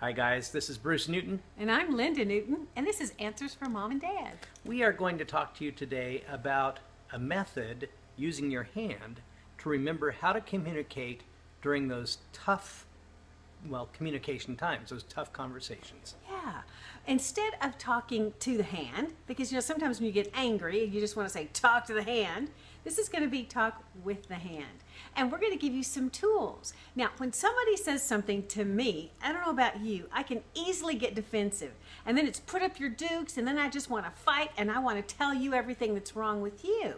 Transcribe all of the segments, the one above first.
Hi guys, this is Bruce Newton. And I'm Linda Newton, and this is Answers from Mom and Dad. We are going to talk to you today about a method using your hand to remember how to communicate during those tough, communication times, those tough conversations. Yeah. Instead of talking to the hand, because sometimes when you get angry, you just want to say talk to the hand, this is going to be talk with the hand. And we're going to give you some tools. Now, when somebody says something to me, I don't know about you, I can easily get defensive. And then it's put up your dukes, and then I just want to fight, and I want to tell you everything that's wrong with you.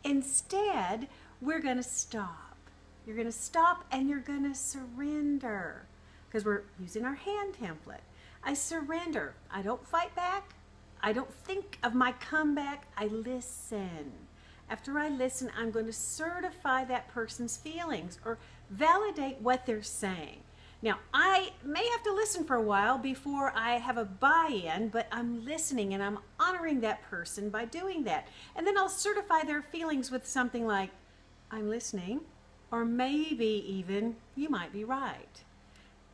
Instead, we're going to stop. You're going to stop, and you're going to surrender, because we're using our hand template. I surrender. I don't fight back. I don't think of my comeback. I listen. After I listen, I'm going to certify that person's feelings or validate what they're saying. Now, I may have to listen for a while before I have a buy-in, but I'm listening and I'm honoring that person by doing that. And then I'll certify their feelings with something like, I'm listening, or maybe even, you might be right.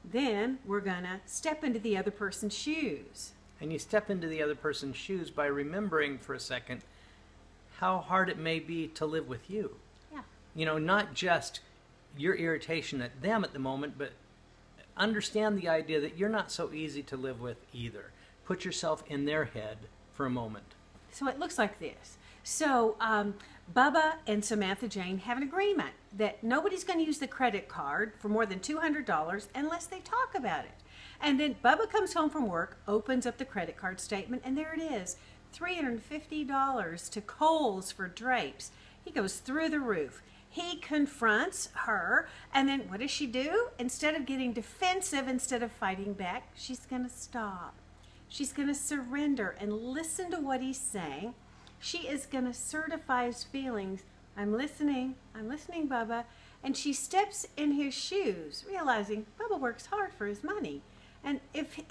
Then we're going to step into the other person's shoes. And you step into the other person's shoes by remembering for a second how hard it may be to live with you. Yeah. You know, not just your irritation at them at the moment, but understand the idea that you're not so easy to live with either. Put yourself in their head for a moment. So it looks like this. So Bubba and Samantha Jane have an agreement that nobody's going to use the credit card for more than $200 unless they talk about it. And then Bubba comes home from work, opens up the credit card statement, and there it is. $350 to Kohl's for drapes. He goes through the roof. He confronts her, and then what does she do? Instead of getting defensive, instead of fighting back, she's going to stop. She's going to surrender and listen to what he's saying. She is going to certify his feelings. I'm listening, Bubba. And she steps in his shoes, realizing Bubba works hard for his money. And if he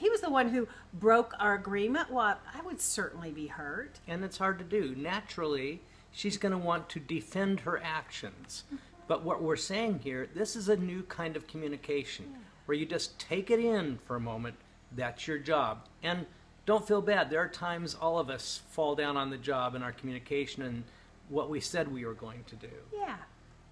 was the one who broke our agreement, well, I would certainly be hurt. And it's hard to do. Naturally, she's going to want to defend her actions. But what we're saying here, this is a new kind of communication where you just take it in for a moment. That's your job. And don't feel bad. There are times all of us fall down on the job in our communication and what we said we were going to do. Yeah.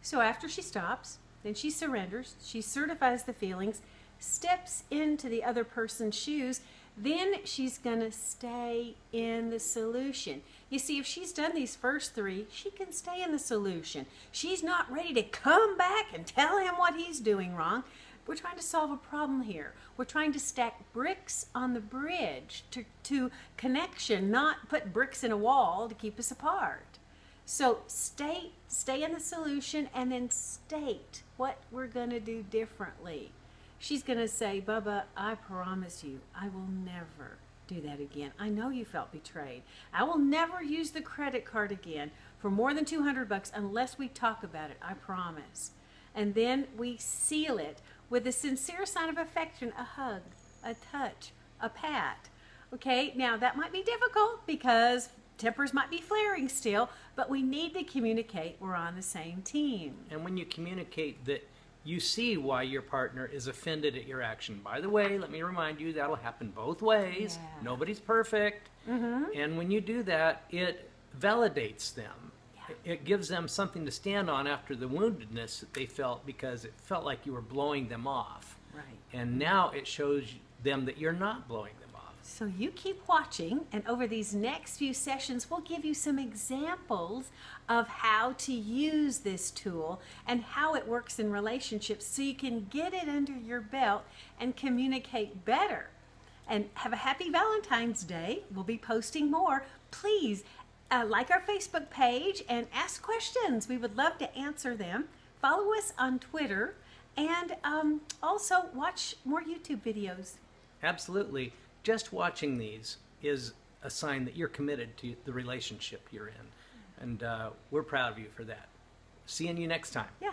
So after she stops, then she surrenders, she certifies the feelings, steps into the other person's shoes, then she's going to stay in the solution. You see, if she's done these first three, she can stay in the solution. She's not ready to come back and tell him what he's doing wrong. We're trying to solve a problem here. We're trying to stack bricks on the bridge to connection, not put bricks in a wall to keep us apart. So stay in the solution and then state what we're going to do differently. She's going to say, Bubba, I promise you, I will never do that again. I know you felt betrayed. I will never use the credit card again for more than $200 unless we talk about it. I promise. And then we seal it with a sincere sign of affection, a hug, a touch, a pat. Okay, now that might be difficult because tempers might be flaring still, but we need to communicate we're on the same team. And when you communicate that you see why your partner is offended at your action. By the way, let me remind you, that'll happen both ways. Yeah. Nobody's perfect. And when you do that, it validates them. Yeah. It gives them something to stand on after the woundedness that they felt because it felt like you were blowing them off. Right. And now it shows them that you're not blowing them off. So you keep watching, and over these next few sessions, we'll give you some examples of how to use this tool and how it works in relationships so you can get it under your belt and communicate better. And have a happy Valentine's Day. We'll be posting more. Please like our Facebook page and ask questions. We would love to answer them. Follow us on Twitter and also watch more YouTube videos. Absolutely. Just watching these is a sign that you're committed to the relationship you're in. And we're proud of you for that. Seeing you next time. Yeah.